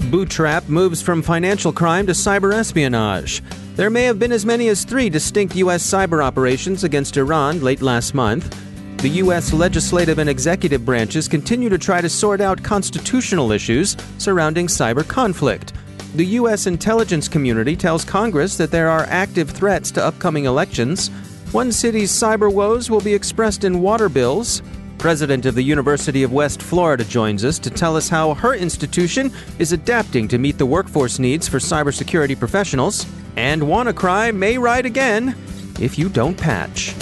Buhtrap moves from financial crime to cyber espionage. There may have been as many as 3 distinct U.S. cyber operations against Iran late last month. The U.S. legislative and executive branches continue to try to sort out constitutional issues surrounding cyber conflict. The U.S. intelligence community tells Congress that there are active threats to upcoming elections. One city's cyber woes will be expressed in water bills. President of the University of West Florida joins us to tell us how her institution is adapting to meet the workforce needs for cybersecurity professionals. And WannaCry may ride again if you don't patch.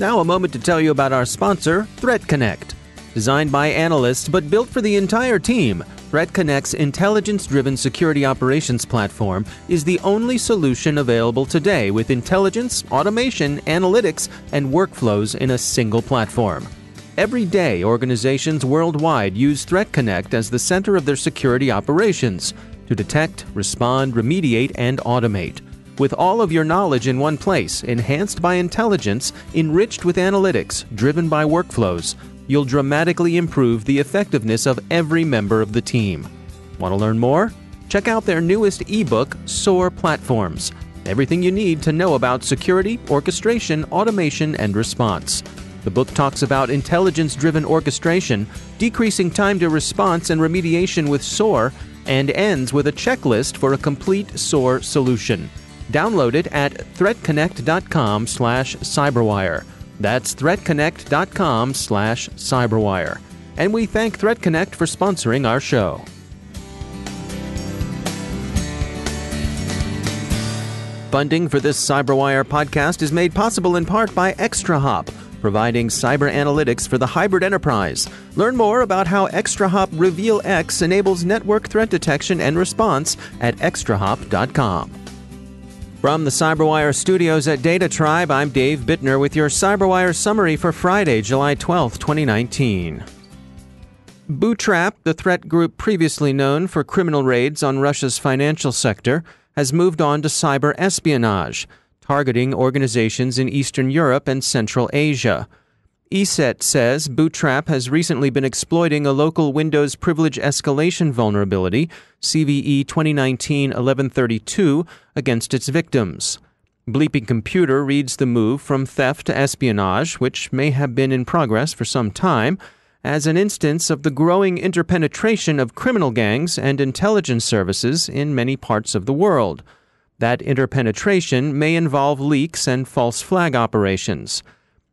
Now a moment to tell you about our sponsor, ThreatConnect. Designed by analysts but built for the entire team, ThreatConnect's intelligence-driven security operations platform is the only solution available today with intelligence, automation, analytics, and workflows in a single platform. Every day, organizations worldwide use ThreatConnect as the center of their security operations to detect, respond, remediate, and automate. With all of your knowledge in one place, enhanced by intelligence, enriched with analytics, driven by workflows, you'll dramatically improve the effectiveness of every member of the team. Want to learn more? Check out their newest ebook, SOAR Platforms. Everything you need to know about security, orchestration, automation, and response. The book talks about intelligence-driven orchestration, decreasing time to response and remediation with SOAR, and ends with a checklist for a complete SOAR solution. Download it at threatconnect.com/cyberwire. That's threatconnect.com/cyberwire. And we thank ThreatConnect for sponsoring our show. Funding for this CyberWire podcast is made possible in part by ExtraHop, providing cyber analytics for the hybrid enterprise. Learn more about how ExtraHop Reveal X enables network threat detection and response at extrahop.com. From the CyberWire studios at Data Tribe, I'm Dave Bittner with your CyberWire summary for Friday, July 12, 2019. Buhtrap, the threat group previously known for criminal raids on Russia's financial sector, has moved on to cyber espionage, targeting organizations in Eastern Europe and Central Asia. ESET says Buhtrap has recently been exploiting a local Windows privilege escalation vulnerability, CVE 2019-1132, against its victims. Bleeping Computer reads the move from theft to espionage, which may have been in progress for some time, as an instance of the growing interpenetration of criminal gangs and intelligence services in many parts of the world. That interpenetration may involve leaks and false flag operations.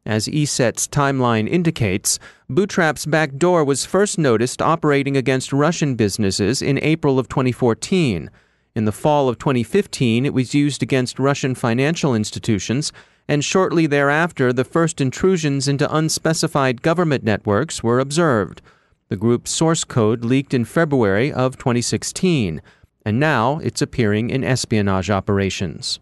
As ESET's timeline indicates, Buhtrap's backdoor was first noticed operating against Russian businesses in April of 2014. In the fall of 2015, it was used against Russian financial institutions, and shortly thereafter, the first intrusions into unspecified government networks were observed. The group's source code leaked in February of 2016, and now it's appearing in espionage operations.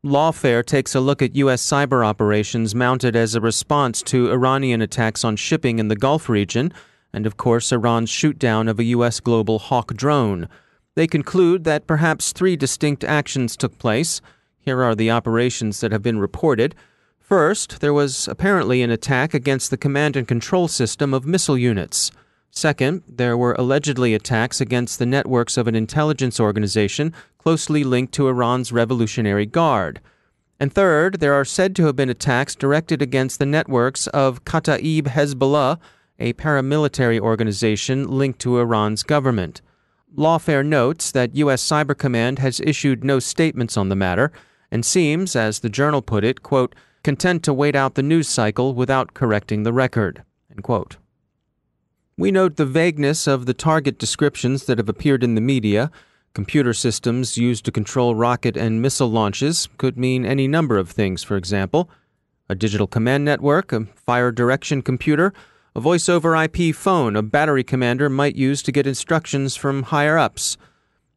Lawfare takes a look at U.S. cyber operations mounted as a response to Iranian attacks on shipping in the Gulf region, and of course Iran's shootdown of a U.S. global Hawk drone. They conclude that perhaps 3 distinct actions took place. Here are the operations that have been reported. First, there was apparently an attack against the command and control system of missile units. Second, there were allegedly attacks against the networks of an intelligence organization closely linked to Iran's Revolutionary Guard. And third, there are said to have been attacks directed against the networks of Kataib Hezbollah, a paramilitary organization linked to Iran's government. Lawfare notes that U.S. Cyber Command has issued no statements on the matter and seems, as the journal put it, quote, content to wait out the news cycle without correcting the record, end quote. We note the vagueness of the target descriptions that have appeared in the media. Computer systems used to control rocket and missile launches could mean any number of things, for example. A digital command network, a fire direction computer, a voice-over IP phone a battery commander might use to get instructions from higher-ups.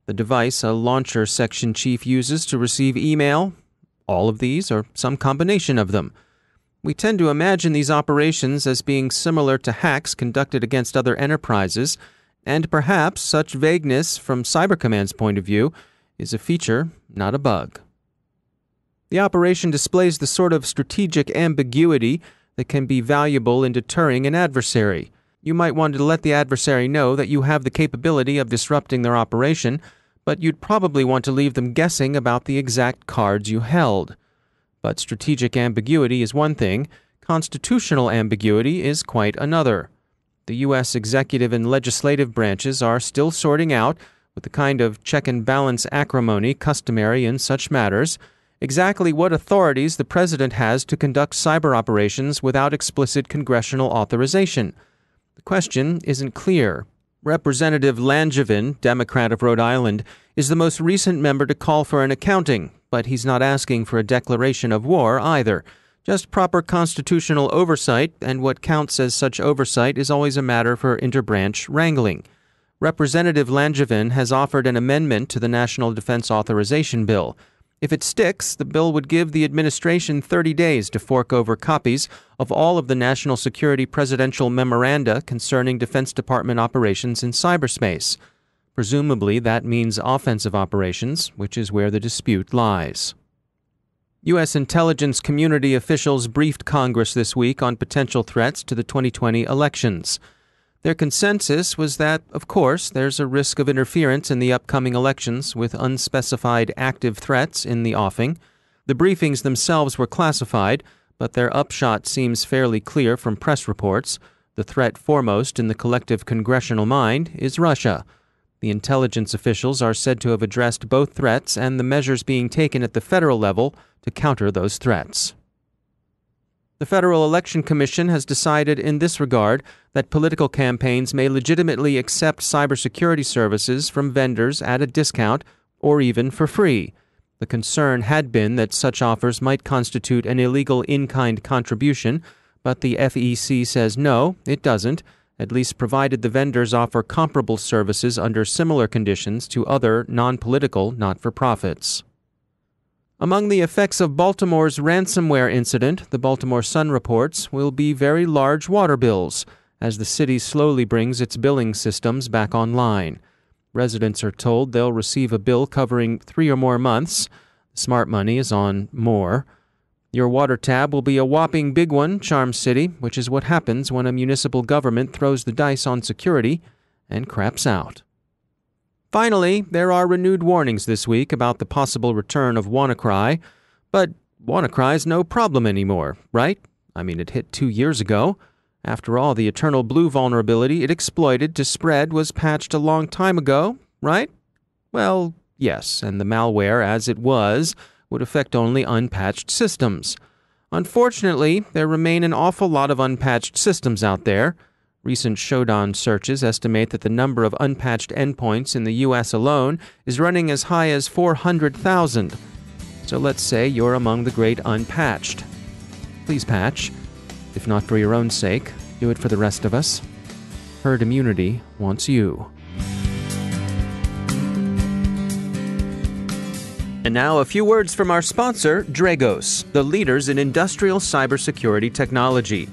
The device a launcher section chief uses to receive email. All of these, or some combination of them. We tend to imagine these operations as being similar to hacks conducted against other enterprises, and perhaps such vagueness from Cyber Command's point of view is a feature, not a bug. The operation displays the sort of strategic ambiguity that can be valuable in deterring an adversary. You might want to let the adversary know that you have the capability of disrupting their operation, but you'd probably want to leave them guessing about the exact cards you held. But strategic ambiguity is one thing, constitutional ambiguity is quite another. The U.S. executive and legislative branches are still sorting out, with the kind of check and balance acrimony customary in such matters, exactly what authorities the president has to conduct cyber operations without explicit congressional authorization. The question isn't clear. Representative Langevin, Democrat of Rhode Island, is the most recent member to call for an accounting, but he's not asking for a declaration of war either. Just proper constitutional oversight, and what counts as such oversight is always a matter for interbranch wrangling. Representative Langevin has offered an amendment to the National Defense Authorization Bill. If it sticks, the bill would give the administration 30 days to fork over copies of all of the national security presidential memoranda concerning Defense Department operations in cyberspace. Presumably, that means offensive operations, which is where the dispute lies. U.S. intelligence community officials briefed Congress this week on potential threats to the 2020 elections. Their consensus was that, of course, there's a risk of interference in the upcoming elections with unspecified active threats in the offing. The briefings themselves were classified, but their upshot seems fairly clear from press reports. The threat foremost in the collective congressional mind is Russia. The intelligence officials are said to have addressed both threats and the measures being taken at the federal level to counter those threats. The Federal Election Commission has decided in this regard that political campaigns may legitimately accept cybersecurity services from vendors at a discount or even for free. The concern had been that such offers might constitute an illegal in-kind contribution, but the FEC says no, it doesn't, at least provided the vendors offer comparable services under similar conditions to other non-political not-for-profits. Among the effects of Baltimore's ransomware incident, the Baltimore Sun reports, will be very large water bills as the city slowly brings its billing systems back online. Residents are told they'll receive a bill covering 3 or more months. Smart money is on more. Your water tab will be a whopping big one, Charm City, which is what happens when a municipal government throws the dice on security and craps out. Finally, there are renewed warnings this week about the possible return of WannaCry, but WannaCry's no problem anymore, right? I mean, it hit 2 years ago. After all, the Eternal Blue vulnerability it exploited to spread was patched a long time ago, right? Well, yes, and the malware as it was would affect only unpatched systems. Unfortunately, there remain an awful lot of unpatched systems out there. Recent Shodan searches estimate that the number of unpatched endpoints in the U.S. alone is running as high as 400,000. So let's say you're among the great unpatched. Please patch. If not for your own sake, do it for the rest of us. Herd immunity wants you. And now a few words from our sponsor, Dragos, the leaders in industrial cybersecurity technology.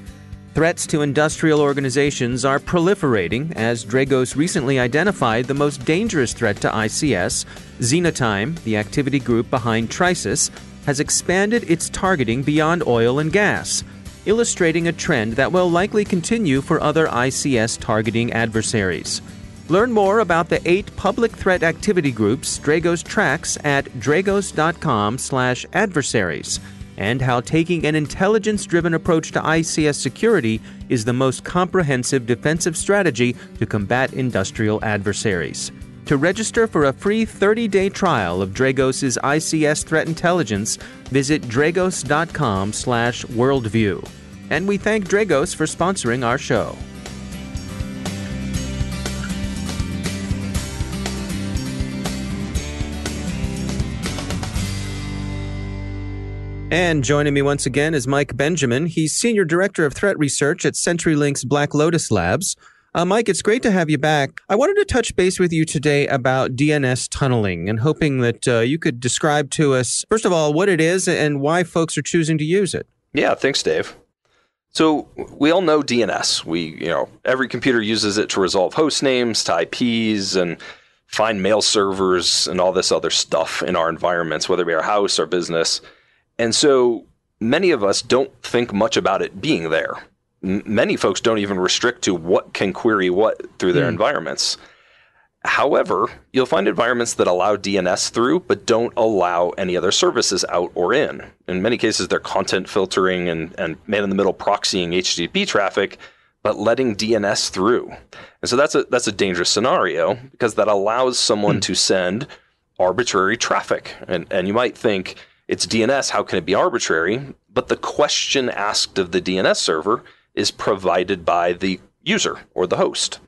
Threats to industrial organizations are proliferating as Dragos recently identified the most dangerous threat to ICS. Xenotime, the activity group behind Trisis, has expanded its targeting beyond oil and gas, illustrating a trend that will likely continue for other ICS targeting adversaries. Learn more about the 8 public threat activity groups Dragos tracks at dragos.com/adversaries. And how taking an intelligence-driven approach to ICS security is the most comprehensive defensive strategy to combat industrial adversaries. To register for a free 30-day trial of Dragos' ICS threat intelligence, visit dragos.com/worldview. And we thank Dragos for sponsoring our show. And joining me once again is Mike Benjamin. He's Senior Director of Threat Research at CenturyLink's Black Lotus Labs. Mike, it's great to have you back. I wanted to touch base with you today about DNS tunneling and hoping that you could describe to us, first of all, what it is and why folks are choosing to use it. Yeah, thanks, Dave. So we all know DNS. Every computer uses it to resolve host names, to IPs, and find mail servers and all this other stuff in our environments, whether it be our house or business. And so many of us don't think much about it being there. Many folks don't even restrict to what can query what through their environments. However, you'll find environments that allow DNS through, but don't allow any other services out or in. In many cases, they're content filtering and man-in-the-middle proxying HTTP traffic, but letting DNS through. And so that's a dangerous scenario because that allows someone to send arbitrary traffic. And you might think, it's DNS, how can it be arbitrary? But the question asked of the DNS server is provided by the user or the host.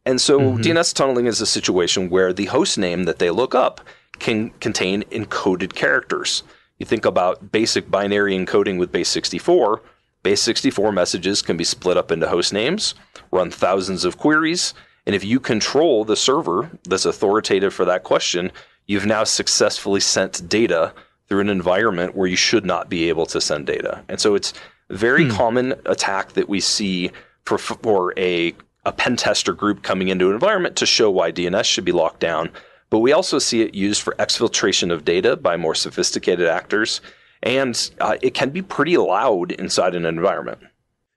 And so DNS tunneling is a situation where the host name that they look up can contain encoded characters. You think about basic binary encoding with base 64. Base 64 messages can be split up into host names, run thousands of queries, and if you control the server that's authoritative for that question, you've now successfully sent data through an environment where you should not be able to send data. And so it's a very common attack that we see for a pen tester group coming into an environment to show why DNS should be locked down. But we also see it used for exfiltration of data by more sophisticated actors. And it can be pretty loud inside an environment.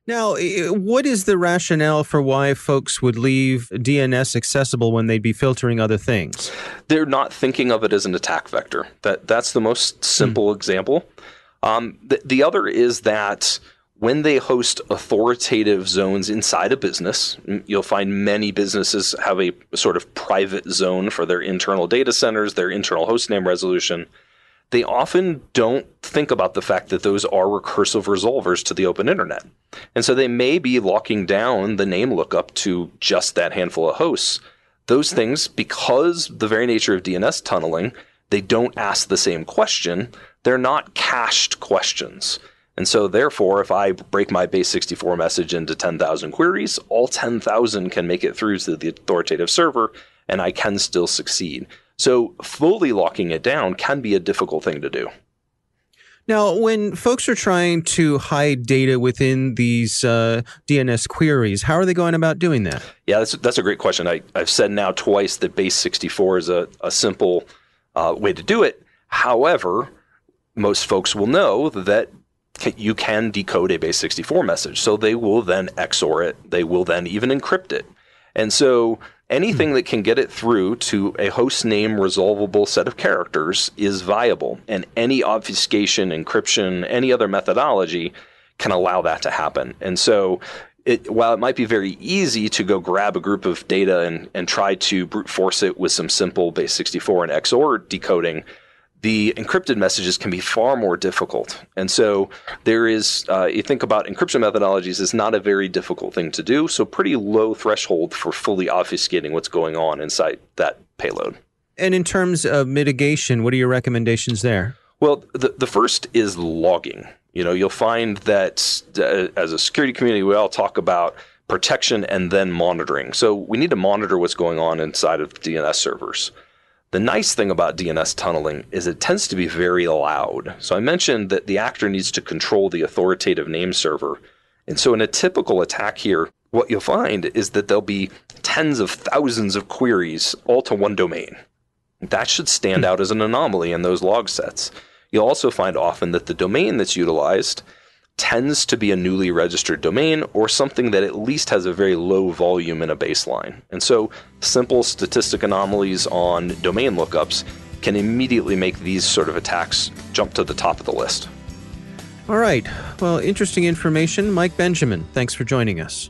Now, what is the rationale for why folks would leave DNS accessible when they'd be filtering other things? They're not thinking of it as an attack vector. That's the most simple example. The other is that when they host authoritative zones inside a business, you'll find many businesses have a sort of private zone for their internal data centers, their internal hostname resolution. They often don't think about the fact that those are recursive resolvers to the open internet. And so they may be locking down the name lookup to just that handful of hosts. Those things, because the very nature of DNS tunneling, they don't ask the same question. They're not cached questions. And so therefore, if I break my base 64 message into 10,000 queries, all 10,000 can make it through to the authoritative server, and I can still succeed. So fully locking it down can be a difficult thing to do. Now, when folks are trying to hide data within these DNS queries, how are they going about doing that? Yeah, that's a great question. I've said now twice that base 64 is a simple way to do it. However, most folks will know that you can decode a base 64 message. So they will then XOR it. They will then even encrypt it. And so anything that can get it through to a host name resolvable set of characters is viable. And any obfuscation, encryption, any other methodology can allow that to happen. And so while it might be very easy to go grab a group of data and try to brute force it with some simple base 64 and XOR decoding, the encrypted messages can be far more difficult. And so there is, you think about encryption methodologies is not a very difficult thing to do. So pretty low threshold for fully obfuscating what's going on inside that payload. And in terms of mitigation, what are your recommendations there? Well, the first is logging. You'll find that as a security community, we all talk about protection and then monitoring. So we need to monitor what's going on inside of DNS servers. The nice thing about DNS tunneling is it tends to be very loud. So I mentioned that the actor needs to control the authoritative name server. And so in a typical attack here, what you'll find is that there'll be tens of thousands of queries all to one domain. That should stand out as an anomaly in those log sets. You'll also find often that the domain that's utilized tends to be a newly registered domain or something that at least has a very low volume in a baseline. And so simple statistic anomalies on domain lookups can immediately make these sort of attacks jump to the top of the list. All right. Well, interesting information. Mike Benjamin, thanks for joining us.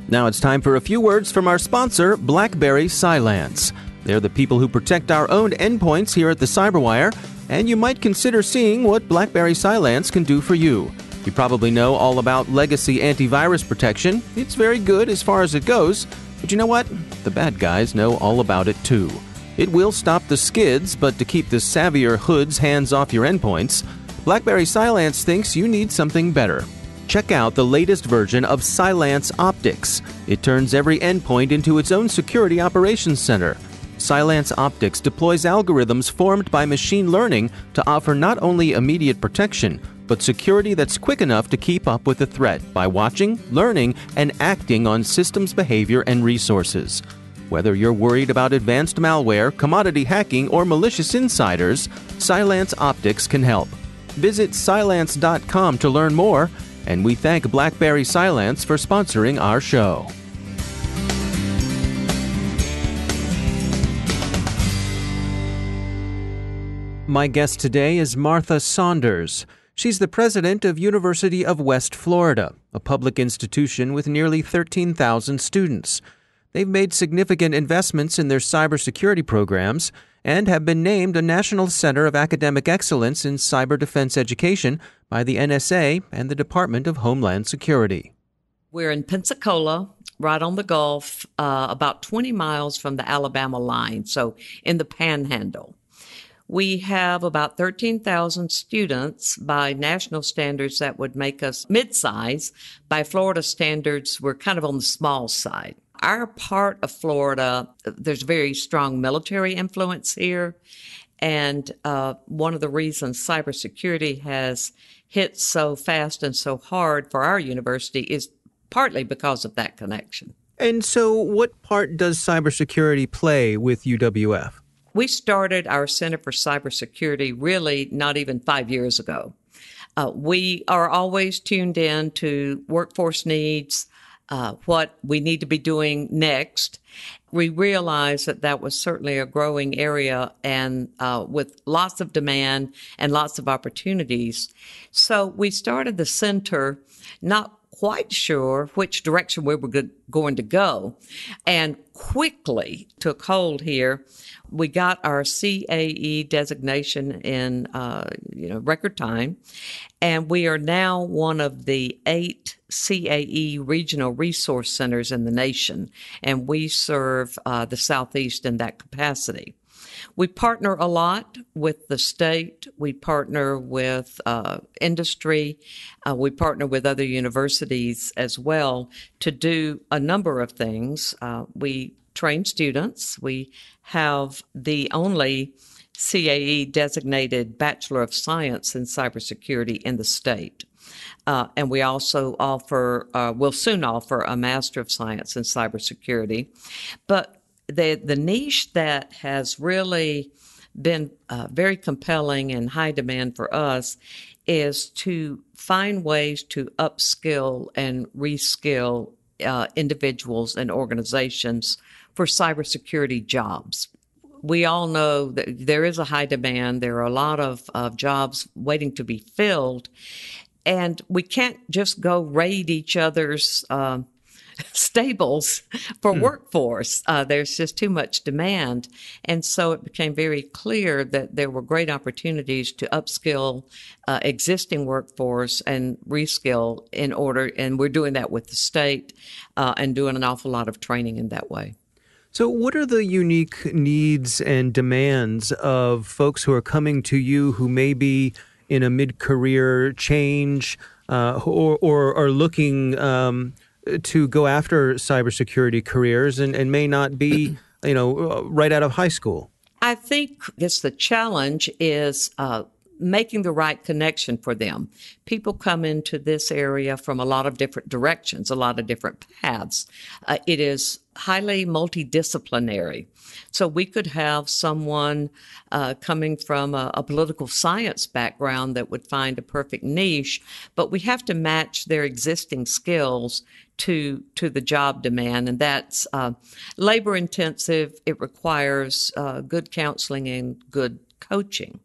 Now it's time for a few words from our sponsor, BlackBerry Cylance. They're the people who protect our own endpoints here at the CyberWire, and you might consider seeing what BlackBerry Cylance can do for you. You probably know all about legacy antivirus protection. It's very good as far as it goes, but you know what? The bad guys know all about it too. It will stop the skids, but to keep the savvier hoods hands off your endpoints, BlackBerry Cylance thinks you need something better. Check out the latest version of Cylance Optics. It turns every endpoint into its own security operations center. Cylance Optics deploys algorithms formed by machine learning to offer not only immediate protection, but security that's quick enough to keep up with the threat by watching, learning, and acting on systems behavior and resources. Whether you're worried about advanced malware, commodity hacking, or malicious insiders, Cylance Optics can help. Visit Cylance.com to learn more, and we thank BlackBerry Cylance for sponsoring our show. My guest today is Martha Saunders. She's the president of University of West Florida, a public institution with nearly 13,000 students. They've made significant investments in their cybersecurity programs and have been named a National Center of Academic Excellence in Cyber Defense Education by the NSA and the Department of Homeland Security. We're in Pensacola, right on the Gulf, about 20 miles from the Alabama line, so in the Panhandle. We have about 13,000 students. By national standards, that would make us mid-size. By Florida standards, we're kind of on the small side. Our part of Florida, there's very strong military influence here. And one of the reasons cybersecurity has hit so fast and so hard for our university is partly because of that connection. And so what part does cybersecurity play with UWF? We started our Center for Cybersecurity really not even 5 years ago. We are always tuned in to workforce needs, what we need to be doing next. We realized that that was certainly a growing area and with lots of demand and lots of opportunities. So we started the center not quite sure which direction we were going to go, and quickly took hold here. We got our CAE designation in record time, and we are now one of the 8 CAE regional resource centers in the nation, and we serve the Southeast in that capacity. We partner a lot with the state. We partner with industry. We partner with other universities as well to do a number of things. We train students. We have the only CAE designated Bachelor of Science in Cybersecurity in the state. And we also will soon offer a Master of Science in Cybersecurity. But the niche that has really been very compelling and high demand for us is to find ways to upskill and reskill individuals and organizations for cybersecurity jobs. We all know that there is a high demand. There are a lot of jobs waiting to be filled, and we can't just go raid each other's stables for workforce. There's just too much demand. And so it became very clear that there were great opportunities to upskill existing workforce and reskill and we're doing that with the state and doing an awful lot of training in that way. So what are the unique needs and demands of folks who are coming to you who may be in a mid-career change or are looking to go after cybersecurity careers and may not be, right out of high school? I think the challenge is making the right connection for them. People come into this area from a lot of different directions, a lot of different paths. It is highly multidisciplinary. So we could have someone coming from a political science background that would find a perfect niche, but we have to match their existing skills to the job demand, and that's labor intensive. It requires good counseling and good coaching.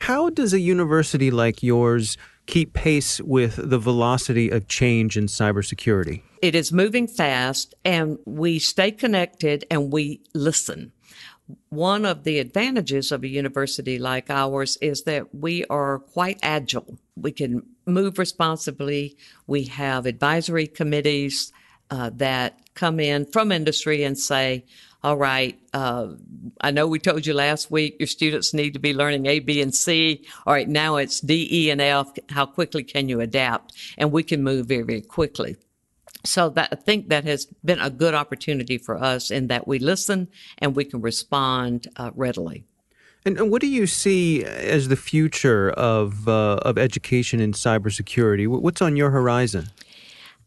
How does a university like yours keep pace with the velocity of change in cybersecurity? It is moving fast, and we stay connected and we listen. One of the advantages of a university like ours is that we are quite agile. We can move responsibly. We have advisory committees that come in from industry and say, all right, I know we told you last week your students need to be learning A, B, and C. All right, now it's D, E, and F. How quickly can you adapt? And we can move very, very quickly. So I think that has been a good opportunity for us in that we listen and we can respond readily. And what do you see as the future of education in cybersecurity? What's on your horizon?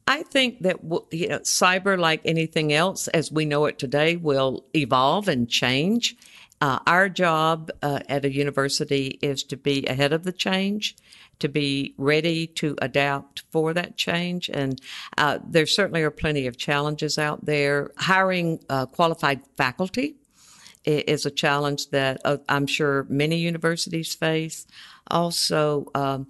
I think that cyber, like anything else, as we know it today, will evolve and change. Our job at a university is to be ahead of the change, to be ready to adapt for that change. And there certainly are plenty of challenges out there. Hiring qualified faculty is a challenge that I'm sure many universities face. Also,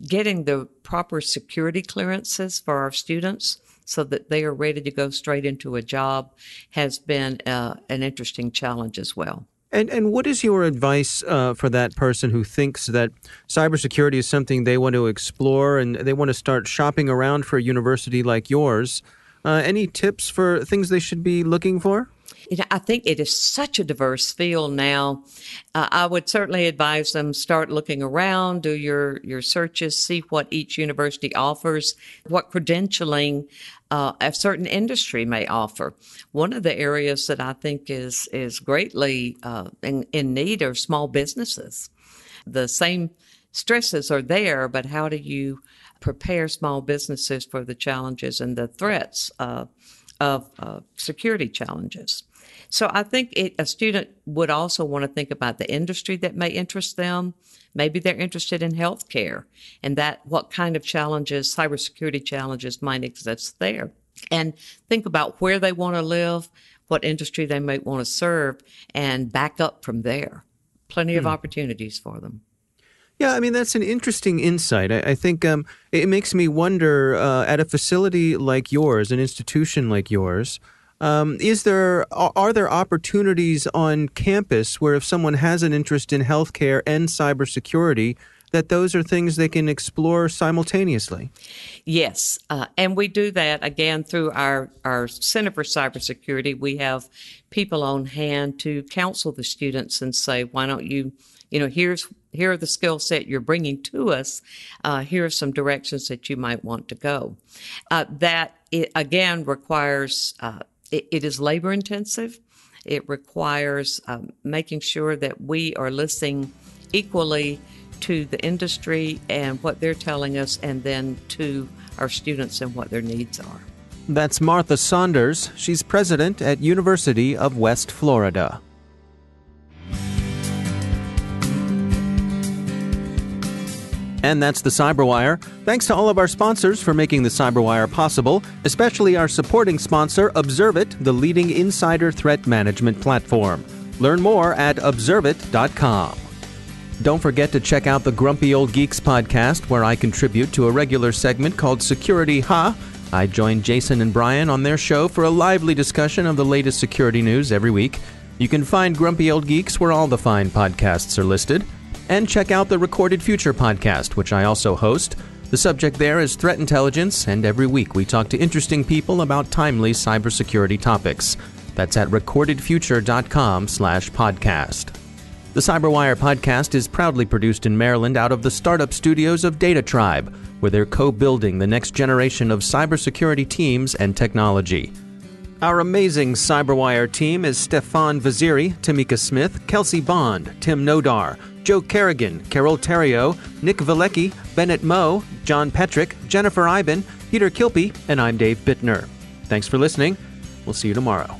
getting the proper security clearances for our students so that they are ready to go straight into a job has been an interesting challenge as well. And what is your advice for that person who thinks that cybersecurity is something they want to explore and they want to start shopping around for a university like yours? Any tips for things they should be looking for? I think it is such a diverse field now. I would certainly advise them start looking around, do your searches, see what each university offers, what credentialing a certain industry may offer. One of the areas that I think is greatly in need are small businesses. The same stresses are there, but how do you prepare small businesses for the challenges and the threats of security challenges? So I think a student would also want to think about the industry that may interest them. Maybe they're interested in healthcare and that what kind of challenges, cybersecurity challenges might exist there. And think about where they want to live, what industry they might want to serve, and back up from there. Plenty of opportunities for them. Yeah, I mean, that's an interesting insight. I think it makes me wonder, at a facility like yours, an institution like yours, are there opportunities on campus where if someone has an interest in healthcare and cybersecurity, that those are things they can explore simultaneously? Yes, and we do that, again, through our Center for Cybersecurity. We have people on hand to counsel the students and say, why don't you, here are the skill set you're bringing to us. Here are some directions that you might want to go. Again, requires... It is labor intensive. It requires making sure that we are listening equally to the industry and what they're telling us, and then to our students and what their needs are. That's Martha Saunders. She's president at University of West Florida. And that's the CyberWire. Thanks to all of our sponsors for making the CyberWire possible, especially our supporting sponsor, Observit, the leading insider threat management platform. Learn more at observit.com. Don't forget to check out the Grumpy Old Geeks podcast, where I contribute to a regular segment called Security Ha. I join Jason and Brian on their show for a lively discussion of the latest security news every week. You can find Grumpy Old Geeks where all the fine podcasts are listed. And check out the Recorded Future podcast, which I also host. The subject there is threat intelligence, and every week we talk to interesting people about timely cybersecurity topics. That's at recordedfuture.com/podcast. The CyberWire podcast is proudly produced in Maryland out of the startup studios of Data Tribe, where they're co-building the next generation of cybersecurity teams and technology. Our amazing CyberWire team is Stefan Vaziri, Tamika Smith, Kelsey Bond, Tim Nodar, Joe Kerrigan, Carol Terrio, Nick Valecki, Bennett Moe, John Petrick, Jennifer Iben, Peter Kilpie, and I'm Dave Bittner. Thanks for listening. We'll see you tomorrow.